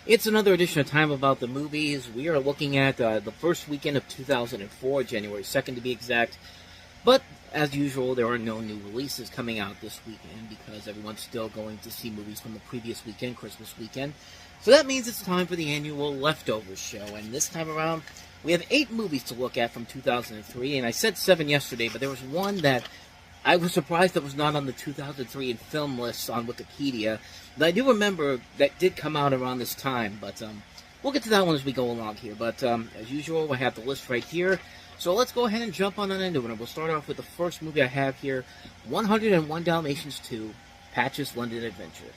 It's another edition of Time About the Movies. We are looking at the first weekend of 2004, January 2nd to be exact. But, as usual, there are no new releases coming out this weekend because everyone's still going to see movies from the previous weekend, Christmas weekend. So that means it's time for the annual Leftovers show, and this time around, we have 8 movies to look at from 2003, and I said 7 yesterday, but there was one that I was surprised that was not on the 2003 in film list on Wikipedia. But I do remember that did come out around this time, but we'll get to that one as we go along here. But as usual, I have the list right here. So let's go ahead and jump on into it. And we'll start off with the first movie I have here, 101 Dalmatians 2, Patch's London Adventure.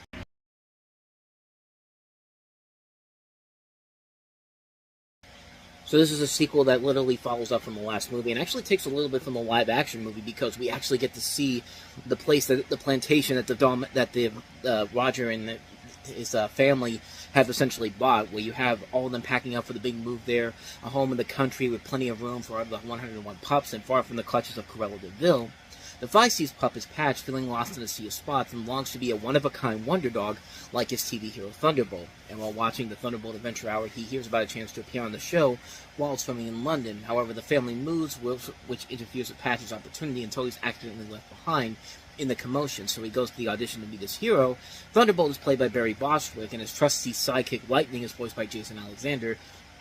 So this is a sequel that literally follows up from the last movie and actually takes a little bit from the live-action movie because we actually get to see the place, that the plantation that Roger and his family have essentially bought, where you have all of them packing up for the big move there, a home in the country with plenty of room for the 101 pups and far from the clutches of Cruella de Vil. The Feisties pup is Patch, feeling lost in a sea of spots, and longs to be a one-of-a-kind wonder dog like his TV hero Thunderbolt. And while watching the Thunderbolt Adventure Hour, he hears about a chance to appear on the show while it's filming in London. However, the family moves, which interferes with Patch's opportunity until he's accidentally left behind in the commotion. So he goes to the audition to meet his hero. Thunderbolt is played by Barry Bostwick, and his trusty sidekick Lightning is voiced by Jason Alexander,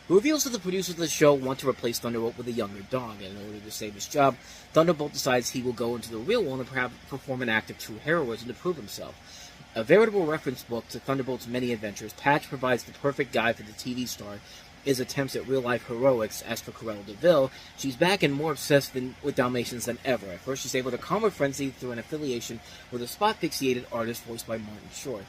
who reveals that the producers of the show want to replace Thunderbolt with a younger dog, and in order to save his job, Thunderbolt decides he will go into the real world and perhaps perform an act of true heroism to prove himself. A veritable reference book to Thunderbolt's many adventures, Patch provides the perfect guide for the TV star, his attempts at real-life heroics. As for Cruella de Vil, she's back and more obsessed with Dalmatians than ever. At first, she's able to calm her frenzy through an affiliation with a spot-fixated artist voiced by Martin Short.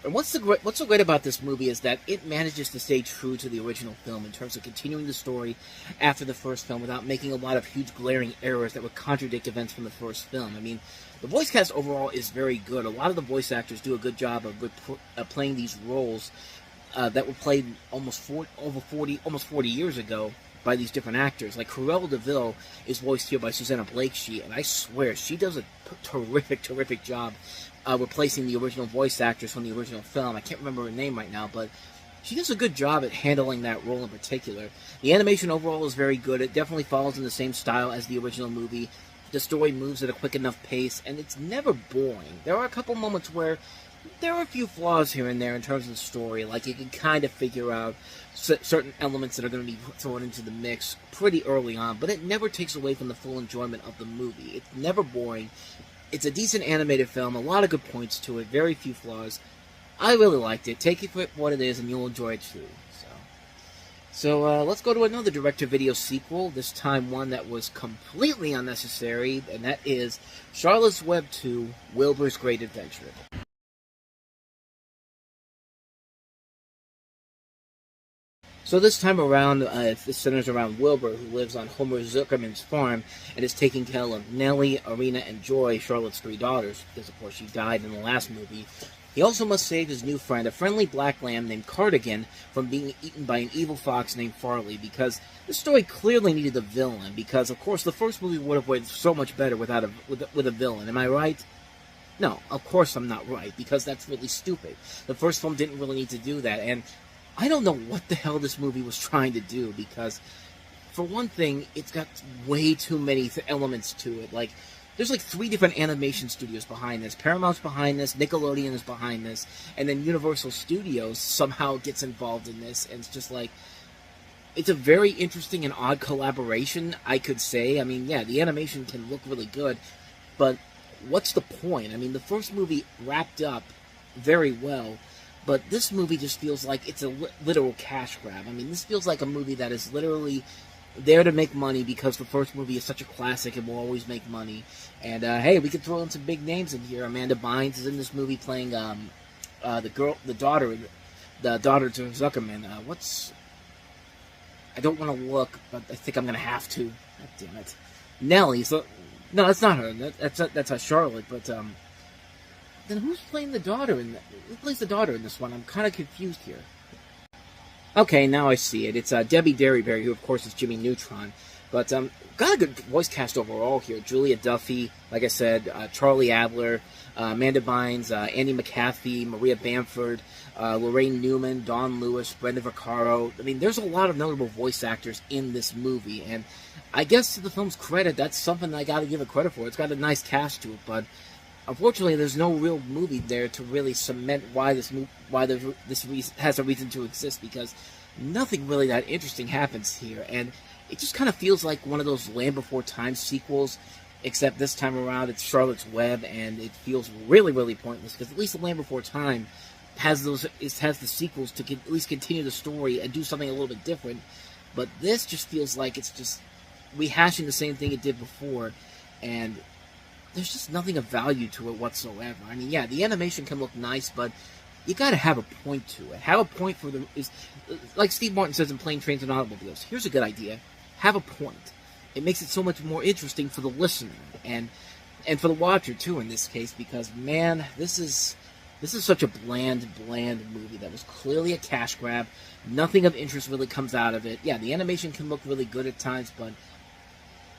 And what's so great about this movie is that it manages to stay true to the original film in terms of continuing the story after the first film without making a lot of huge glaring errors that would contradict events from the first film. I mean, the voice cast overall is very good. A lot of the voice actors do a good job of playing these roles that were played almost 40 years ago by these different actors. Like Cruella de Vil is voiced here by Susanna Blakesheet, and I swear she does a terrific job replacing the original voice actress from the original film. I can't remember her name right now, but she does a good job at handling that role in particular. The animation overall is very good. It definitely follows in the same style as the original movie. The story moves at a quick enough pace, and it's never boring. There are a couple moments where there are a few flaws here and there in terms of the story, like you can kind of figure out certain elements that are going to be thrown into the mix pretty early on, but it never takes away from the full enjoyment of the movie. It's never boring. It's a decent animated film, a lot of good points to it, very few flaws. I really liked it. Take it for what it is, and you'll enjoy it too. So let's go to another direct-to-video sequel, this time one that was completely unnecessary, and that is Charlotte's Web 2, Wilbur's Great Adventure. So this time around, it centers around Wilbur, who lives on Homer Zuckerman's farm and is taking care of Nellie, Arena, and Joy, Charlotte's 3 daughters, because of course she died in the last movie. He also must save his new friend, a friendly black lamb named Cardigan, from being eaten by an evil fox named Farley, because the story clearly needed a villain, because of course the first movie would have went so much better with a villain. Am I right? No, of course I'm not right, because that's really stupid. The first film didn't really need to do that, and I don't know what the hell this movie was trying to do, because, for one thing, it's got way too many elements to it. Like, there's like 3 different animation studios behind this. Paramount's behind this, Nickelodeon is behind this, and then Universal Studios somehow gets involved in this, and it's just like, it's a very interesting and odd collaboration, I could say. I mean, yeah, the animation can look really good, but what's the point? I mean, the first movie wrapped up very well, but this movie just feels like it's a literal cash grab. I mean, this feels like a movie that is literally there to make money because the first movie is such a classic and will always make money. And, hey, we could throw in some big names in here. Amanda Bynes is in this movie playing the daughter to Zuckerman. I don't want to look, but I think I'm going to have to. God damn it. Nellie. So, no, that's not her. That's a Charlotte, but, then who's playing the daughter who plays the daughter in this one? I'm kind of confused here. Okay, now I see it. It's Debbie Derryberry, who of course is Jimmy Neutron. But got a good voice cast overall here. Julia Duffy, like I said, Charlie Adler, Amanda Bynes, Andy McCaffey, Maria Bamford, Lorraine Newman, Dawn Lewis, Brenda Vaccaro. I mean, there's a lot of notable voice actors in this movie, and I guess to the film's credit, that's something I got to give it credit for. It's got a nice cast to it, but unfortunately, there's no real movie there to really cement why this has a reason to exist, because nothing really that interesting happens here, and it just kind of feels like one of those Land Before Time sequels, except this time around it's Charlotte's Web, and it feels really, really pointless, because at least the Land Before Time has the sequels to at least continue the story and do something a little bit different, but this just feels like it's just rehashing the same thing it did before, and there's just nothing of value to it whatsoever. I mean, yeah, the animation can look nice, but you gotta have a point to it. Have a point for like Steve Martin says in Plane, Trains, and Automobiles. Here's a good idea. Have a point. It makes it so much more interesting for the listener and for the watcher too in this case, because man, this is such a bland movie that was clearly a cash grab. Nothing of interest really comes out of it. Yeah, the animation can look really good at times, but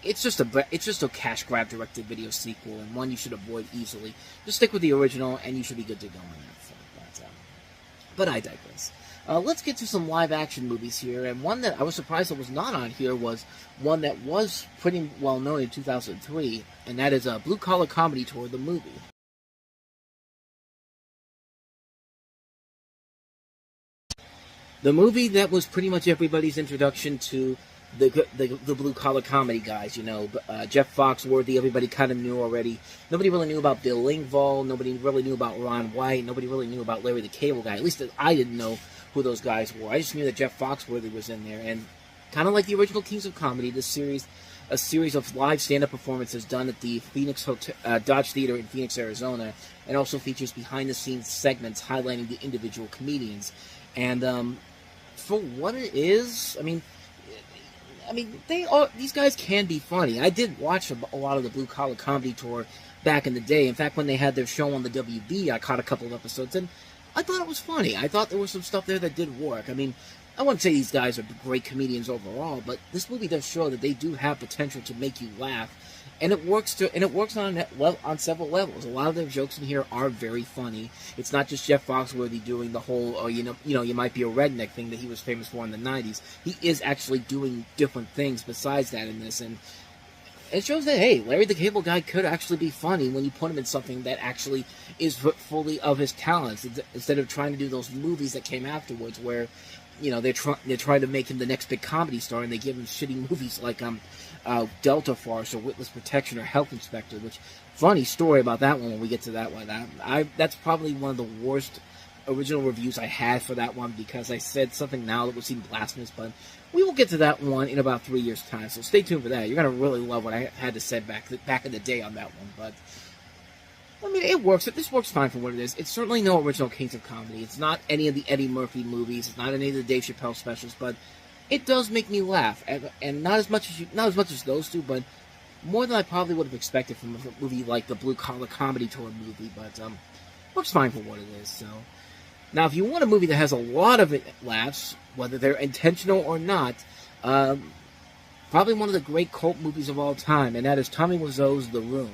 it's just a cash grab directed video sequel, and one you should avoid easily. Just stick with the original, and you should be good to go on that front. But I digress. Let's get to some live-action movies here, and one that I was surprised that was not on here was one that was pretty well known in 2003, and that is Blue Collar Comedy Tour, the movie. The movie that was pretty much everybody's introduction to the blue-collar comedy guys, you know. Jeff Foxworthy, everybody kind of knew already. Nobody really knew about Bill Engvall. Nobody really knew about Ron White. Nobody really knew about Larry the Cable Guy. At least I didn't know who those guys were. I just knew that Jeff Foxworthy was in there. And kind of like the original Kings of Comedy, this series, a series of live stand-up performances done at the Phoenix Hotel, Dodge Theater in Phoenix, Arizona, and also features behind-the-scenes segments highlighting the individual comedians. And for what it is, I mean, these guys can be funny. I did watch a lot of the Blue Collar Comedy Tour back in the day. In fact, when they had their show on the WB, I caught a couple of episodes, and I thought it was funny. I thought there was some stuff there that did work. I mean, I wouldn't say these guys are great comedians overall, but this movie does show that they do have potential to make you laugh, and it works on several levels. A lot of their jokes in here are very funny. It's not just Jeff Foxworthy doing the whole, you might be a redneck thing that he was famous for in the 90s. He is actually doing different things besides that in this, and it shows that, hey, Larry the Cable Guy could actually be funny when you put him in something that actually is fully of his talents, instead of trying to do those movies that came afterwards where, they're trying to make him the next big comedy star, and they give him shitty movies like Delta Farce or Witness Protection or Health Inspector, which, funny story about that one when we get to that one. That's probably one of the worst original reviews I had for that one, because I said something now that would seem blasphemous, but we will get to that one in about 3 years' time, so stay tuned for that. You're going to really love what I had to say back in the day on that one, but I mean, it works. This works fine for what it is. It's certainly no original Kings of Comedy. It's not any of the Eddie Murphy movies. It's not any of the Dave Chappelle specials, but it does make me laugh, and not as much as those two, but more than I probably would have expected from a movie like the Blue Collar Comedy Tour movie. But works fine for what it is. So now, if you want a movie that has a lot of laughs, whether they're intentional or not, probably one of the great cult movies of all time, and that is Tommy Wiseau's The Room.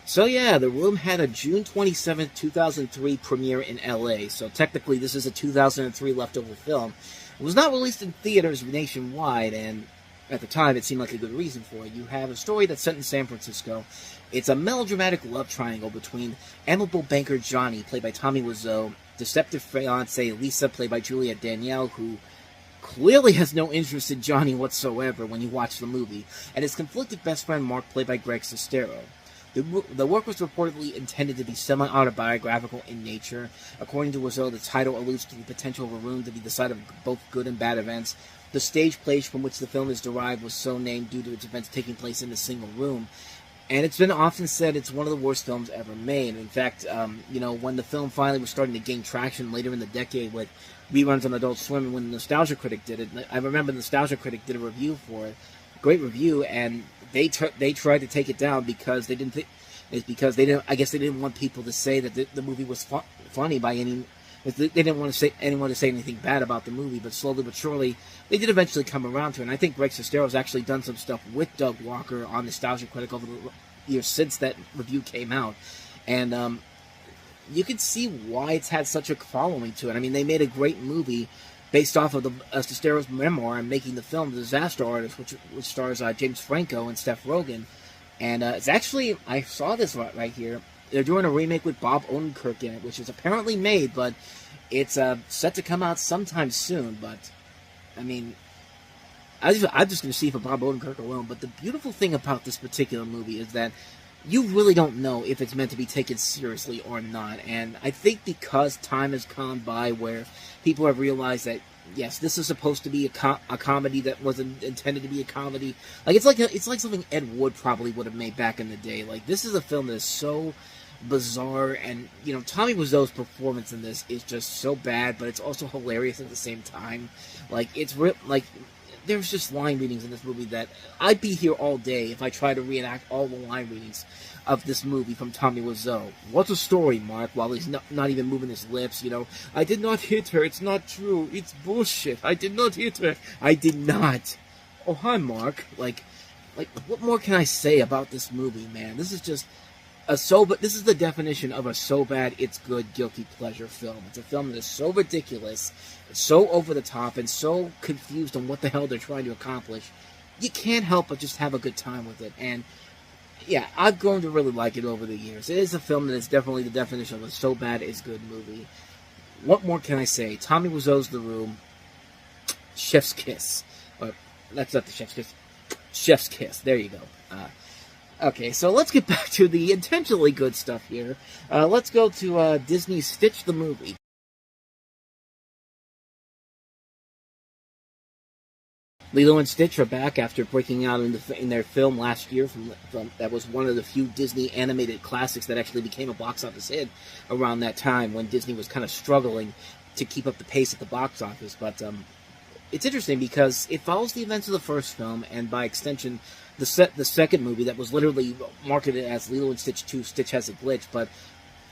So yeah, The Room had a June 27th, 2003 premiere in LA, so technically this is a 2003 leftover film. It was not released in theaters nationwide, and at the time it seemed like a good reason for it. You have a story that's set in San Francisco. It's a melodramatic love triangle between amiable banker Johnny, played by Tommy Wiseau, deceptive fiancée Lisa, played by Juliette Danielle, who clearly has no interest in Johnny whatsoever when you watch the movie, and his conflicted best friend Mark, played by Greg Sestero. The work was reportedly intended to be semi-autobiographical in nature. According to Wiseau, the title alludes to the potential of a room to be the site of both good and bad events. The stage play from which the film is derived was so named due to its events taking place in a single room. And it's been often said it's one of the worst films ever made. In fact, when the film finally was starting to gain traction later in the decade with reruns on Adult Swim, and when the Nostalgia Critic did it, I remember the Nostalgia Critic did a review for it, great review, and they tried to take it down because they didn't. I guess they didn't want people to say that the movie was funny by any They didn't want to say anyone to say anything bad about the movie, but slowly but surely, they did eventually come around to it. And I think Greg Sestero's actually done some stuff with Doug Walker on Nostalgia Critic over the years since that review came out. And you can see why it's had such a following to it. I mean, they made a great movie based off of the Sestero's memoir and making the film The Disaster Artist, which stars James Franco and Steph Rogen. And it's actually, I saw this right here, they're doing a remake with Bob Odenkirk in it, which is apparently made, but it's set to come out sometime soon. But, I mean, I'm just going to see for Bob Odenkirk alone. But the beautiful thing about this particular movie is that you really don't know if it's meant to be taken seriously or not. And I think because time has gone by where people have realized that, yes, this is supposed to be a comedy that wasn't intended to be a comedy. Like, it's like something Ed Wood probably would have made back in the day. Like, this is a film that is so bizarre, and, you know, Tommy Wiseau's performance in this is just so bad, but it's also hilarious at the same time. Like, there's just line readings in this movie that I'd be here all day if I tried to reenact all the line readings of this movie from Tommy Wiseau. What's the story, Mark? While he's not even moving his lips, you know. I did not hit her. It's not true. It's bullshit. I did not hit her. I did not. Oh, hi, Mark. Like, what more can I say about this movie, man? This is just this is the definition of a so bad it's good guilty pleasure film. It's a film that is so ridiculous, so over the top, and so confused on what the hell they're trying to accomplish. You can't help but just have a good time with it. And yeah, I've grown to really like it over the years. It is a film that is definitely the definition of a so bad it's good movie. What more can I say? Tommy Wiseau's The Room, Chef's Kiss. Or, that's not the Chef's Kiss. Chef's Kiss. There you go. Okay, so let's get back to the intentionally good stuff here. Let's go to Disney's Stitch the Movie. Lilo and Stitch are back after breaking out in their film last year. That was one of the few Disney animated classics that actually became a box office hit around that time when Disney was kind of struggling to keep up the pace at the box office. But it's interesting because it follows the events of the first film, and by extension, the second movie that was literally marketed as Lilo and Stitch 2, Stitch Has a Glitch. But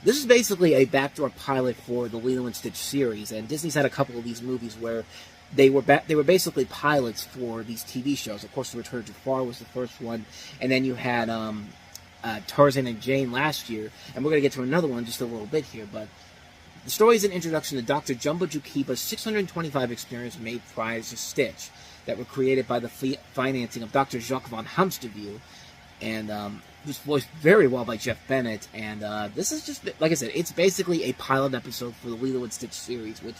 this is basically a backdoor pilot for the Lilo and Stitch series, and Disney's had a couple of these movies where they were basically pilots for these TV shows. Of course, The Return of Jafar was the first one, and then you had Tarzan and Jane last year, and we're going to get to another one just a little bit here, but the story is an introduction to Dr. Jumbo Jukiba's 625 experience made prior to Stitch that were created by the financing of Dr. Jacques von Hamsterville, and was voiced very well by Jeff Bennett. And this is just, like I said, it's basically a pilot episode for the Lilo and Stitch series, which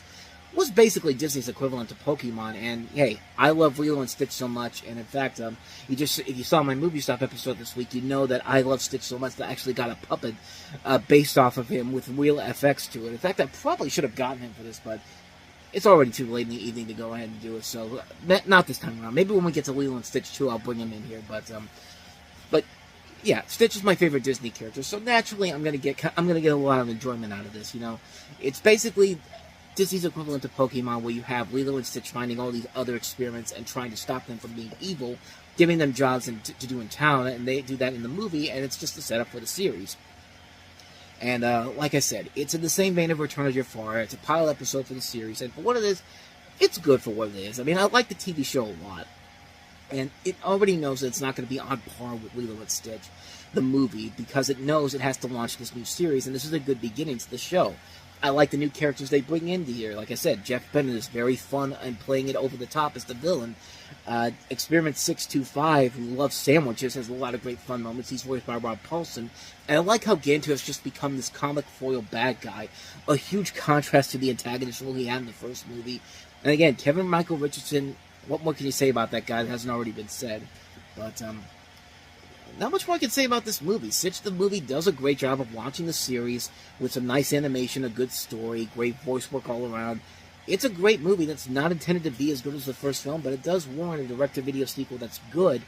was basically Disney's equivalent to Pokemon. And hey, I love Lilo and Stitch so much, and in fact, if you saw my Movie Stop episode this week, you know that I love Stitch so much that I actually got a puppet based off of him with real FX to it. In fact, I probably should have gotten him for this, but it's already too late in the evening to go ahead and do it, so not this time around. Maybe when we get to Lilo and Stitch 2, I'll bring him in here, but yeah, Stitch is my favorite Disney character, so naturally I'm gonna get a lot of enjoyment out of this. You know, it's basically Disney's equivalent to Pokemon, where you have Lilo and Stitch finding all these other experiments and trying to stop them from being evil, giving them jobs to do in town, and they do that in the movie, and it's just a setup for the series. And like I said, it's in the same vein of Return of Jafar. It's a pilot episode for the series, and for what it is, it's good for what it is. I mean, I like the TV show a lot, and it already knows that it's not going to be on par with Lilo and Stitch, the movie, because it knows it has to launch this new series, and this is a good beginning to the show. I like the new characters they bring into here. Like I said, Jeff Bennett is very fun and playing it over the top as the villain. Experiment 625, who loves sandwiches, has a lot of great fun moments. He's voiced by Rob Paulson. And I like how Gantu has just become this comic foil bad guy. A huge contrast to the antagonist role he had in the first movie. And again, Kevin Michael Richardson, what more can you say about that guy that hasn't already been said? But, not much more I can say about this movie. Stitch the Movie does a great job of launching the series with some nice animation, a good story, great voice work all around. It's a great movie that's not intended to be as good as the first film, but it does warrant a direct-to-video sequel that's good,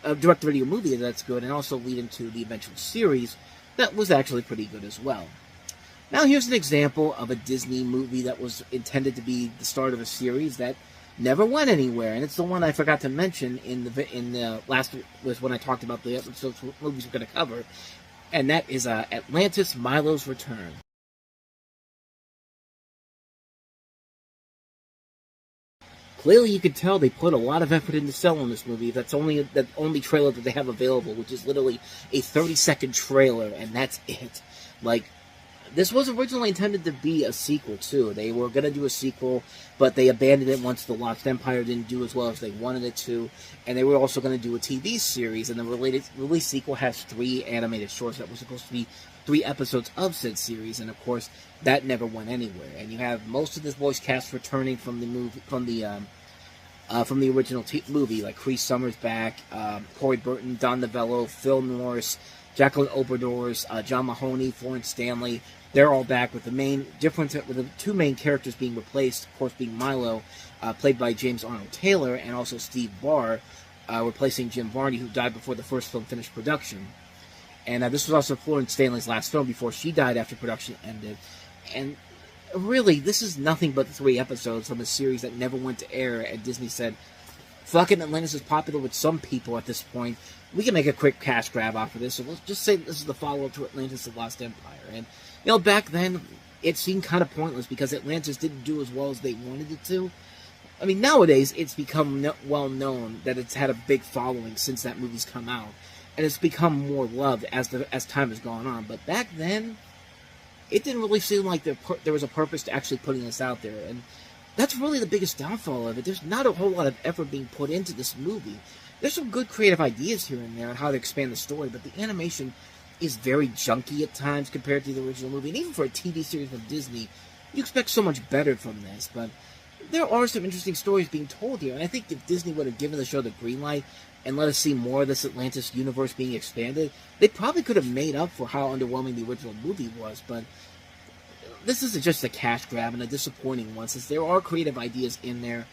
a direct-to-video movie that's good, and also lead into the eventual series that was actually pretty good as well. Now here's an example of a Disney movie that was intended to be the start of a series that never went anywhere, and it's the one I forgot to mention in the last was when I talked about the episodes movies we're going to cover, and that is Atlantis: Milo's Return. Clearly, you could tell they put a lot of effort into selling this movie. That's only the only trailer that they have available, which is literally a 30-second trailer, and that's it. Like, this was originally intended to be a sequel, too. They were going to do a sequel, but they abandoned it once The Lost Empire didn't do as well as they wanted it to. And they were also going to do a TV series, and the release sequel has 3 animated shorts that were supposed to be 3 episodes of said series, and of course, that never went anywhere. And you have most of this voice cast returning from the movie, from the original movie, like Cree Summers back, Corey Burton, Don Novello, Phil Norris, Jacqueline Oberdors, John Mahoney, Florence Stanley. They're all back, with the 2 main characters being replaced, of course, being Milo, played by James Arnold Taylor, and also Steve Barr, replacing Jim Varney, who died before the first film finished production. And this was also Florence Stanley's last film before she died after production ended. And really, this is nothing but 3 episodes from a series that never went to air, and Disney said, fucking Atlantis is popular with some people at this point. We can make a quick cash grab off of this, so let's just say this is the follow-up to Atlantis: The Lost Empire. And, back then, it seemed kind of pointless because Atlantis didn't do as well as they wanted it to. I mean, nowadays, it's become well known that it's had a big following since that movie's come out, and it's become more loved as time has gone on. But back then, it didn't really seem like there was a purpose to actually putting this out there, and that's really the biggest downfall of it. There's not a whole lot of effort being put into this movie. There's some good creative ideas here and there on how to expand the story, but the animation is very junky at times compared to the original movie. And even for a TV series from Disney, you expect so much better from this. But there are some interesting stories being told here, and I think if Disney would have given the show the green light and let us see more of this Atlantis universe being expanded, they probably could have made up for how underwhelming the original movie was. But this isn't just a cash grab and a disappointing one, since there are creative ideas in there,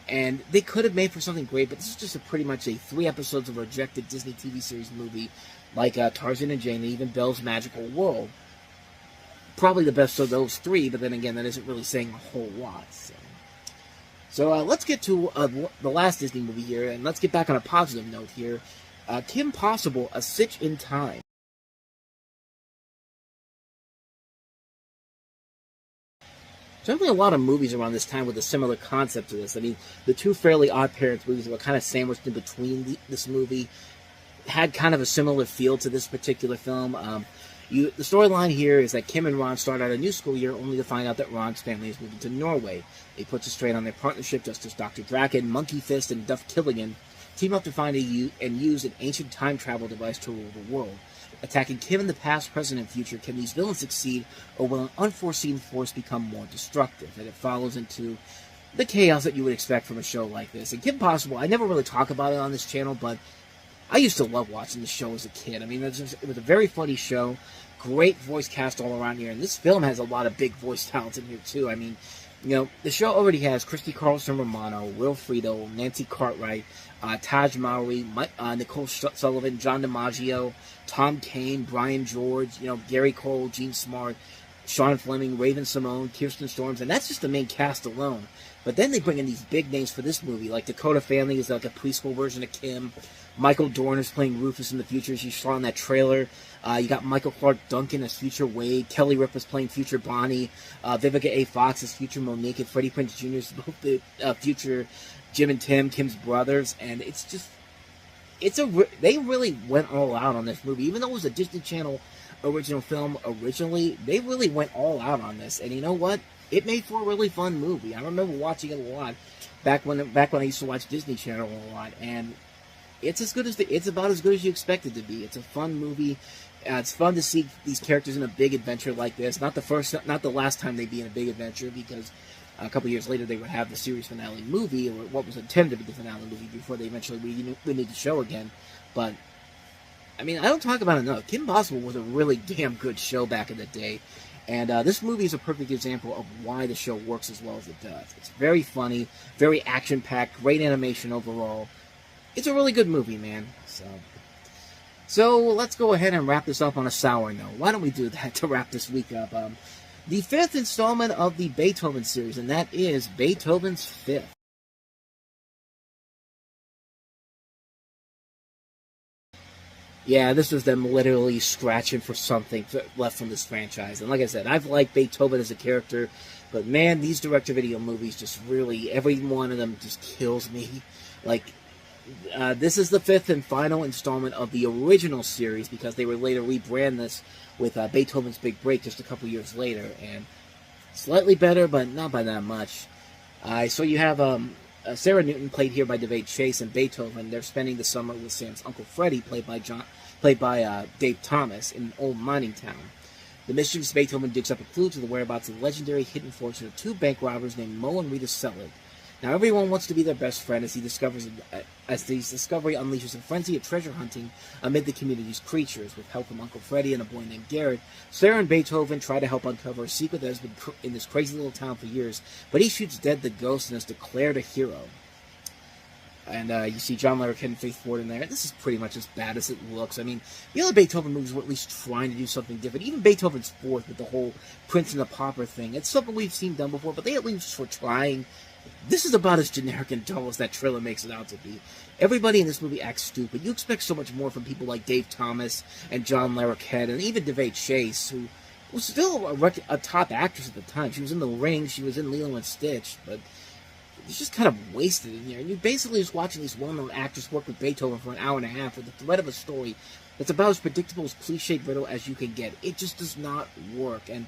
and they could have made for something great, but this is just pretty much a 3 episodes of a rejected Disney TV series movie, like Tarzan and Jane, and even Belle's Magical World. Probably the best of those 3, but then again, that isn't really saying a whole lot. So let's get to the last Disney movie here, and let's get back on a positive note here. Kim Possible, A Stitch in Time. Certainly a lot of movies around this time with a similar concept to this. I mean, the 2 Fairly Odd Parents movies were kind of sandwiched in between this movie, had kind of a similar feel to this particular film. The storyline here is that Kim and Ron start out a new school year only to find out that Ron's family is moving to Norway. They put a straight on their partnership just as Dr. Draken, Monkey Fist, and Duff Killigan team up to find and use an ancient time travel device to rule the world. Attacking Kim in the past, present, and future, can these villains succeed, or will an unforeseen force become more destructive? And it follows into the chaos that you would expect from a show like this. And Kim Possible, I never really talk about it on this channel, but I used to love watching the show as a kid. I mean, it was a very funny show, great voice cast all around here, and this film has a lot of big voice talent in here, too. I mean, the show already has Christy Carlson Romano, Will Friedle, Nancy Cartwright, Taj Mowry, Nicole Sullivan, John DiMaggio, Tom Kane, Brian George, Gary Cole, Gene Smart, Sean Fleming, Raven Simone, Kirsten Storms, and that's just the main cast alone. But then they bring in these big names for this movie, like Dakota Fanning is like a preschool version of Kim. Michael Dorn is playing Rufus in the future, as you saw in that trailer. You got Michael Clark Duncan as future Wade. Kelly Ripa's playing future Bonnie. Vivica A. Fox as future Monique. And Freddie Prinze Jr. is both the future Jim and Tim, Kim's brothers. And it's just... they really went all out on this movie. Even though it was a Disney Channel original film originally, they really went all out on this. And you know what? It made for a really fun movie. I remember watching it a lot back when I used to watch Disney Channel a lot. And it's about as good as you expect it to be. It's a fun movie. It's fun to see these characters in a big adventure like this. Not the last time they'd be in a big adventure, because a couple years later they would have the series finale movie, or what was intended to be the finale movie, before they eventually renewed the show again. But I mean, I don't talk about it enough. Kim Possible was a really damn good show back in the day. And this movie is a perfect example of why the show works as well as it does. It's very funny, very action-packed, great animation overall. It's a really good movie, man. So let's go ahead and wrap this up on a sour note. Why don't we do that to wrap this week up? The 5th installment of the Beethoven series, and that is Beethoven's Fifth. Yeah, this was them literally scratching for something left from this franchise. And like I said, I've liked Beethoven as a character But man, these direct-to-video movies just really, every one of them just kills me. Like, this is the 5th and final installment of the original series, because they would later rebrand this with Beethoven's Big Break just a couple years later, and slightly better, but not by that much. So you have Sarah Newton, played here by Daveigh Chase, and Beethoven. They're spending the summer with Sam's Uncle Freddie, played by Dave Thomas, in an old mining town. The mischievous Beethoven digs up a clue to the whereabouts of the legendary hidden fortune of 2 bank robbers named Mo and Rita Selig. Now everyone wants to be their best friend as this discovery unleashes a frenzy of treasure hunting amid the community's creatures. With help from Uncle Freddie and a boy named Garrett, Sarah and Beethoven try to help uncover a secret that has been in this crazy little town for years, but he shoots dead the ghost and is declared a hero. And you see John Larroquette and Faith Ford in there. This is pretty much as bad as it looks. I mean, the other Beethoven movies were at least trying to do something different. Even Beethoven's Fourth with the whole Prince and the Pauper thing. It's something we've seen done before, but they at least were trying. This is about as generic and dull as that trailer makes it out to be. Everybody in this movie acts stupid. You expect so much more from people like Dave Thomas and John Larroquette and even Daveigh Chase, who was still a top actress at the time. She was in The Ring, she was in Lilo and Stitch, but it's just kind of wasted in here. And you're basically just watching these well-known actors work with Beethoven for an hour and a half with the thread of a story that's about as predictable as cliched riddle as you can get. It just does not work. And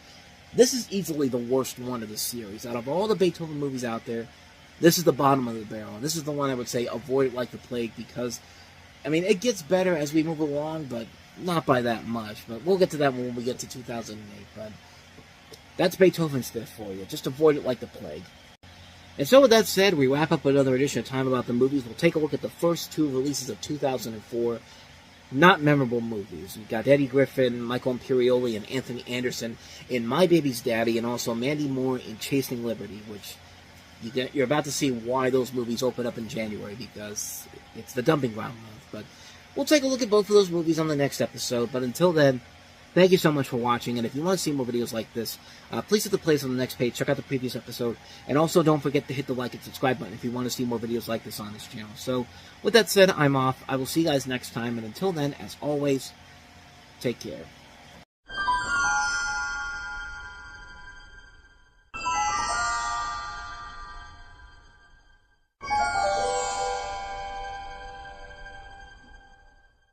this is easily the worst one of the series. Out of all the Beethoven movies out there, this is the bottom of the barrel. And this is the one I would say avoid it like the plague, because, I mean, it gets better as we move along, but not by that much. But we'll get to that when we get to 2008. But that's Beethoven's Fifth for you. Just avoid it like the plague. And so with that said, we wrap up another edition of Time About the Movies. We'll take a look at the first 2 releases of 2004. Not memorable movies. We've got Eddie Griffin, Michael Imperioli, and Anthony Anderson in My Baby's Daddy, and also Mandy Moore in Chasing Liberty, which you're about to see why those movies open up in January, because it's the dumping ground month. But we'll take a look at both of those movies on the next episode. But until then, thank you so much for watching, and if you want to see more videos like this, please hit the playlist on the next page, check out the previous episode, and also don't forget to hit the like and subscribe button if you want to see more videos like this on this channel. So, with that said, I'm off. I will see you guys next time, and until then, as always, take care.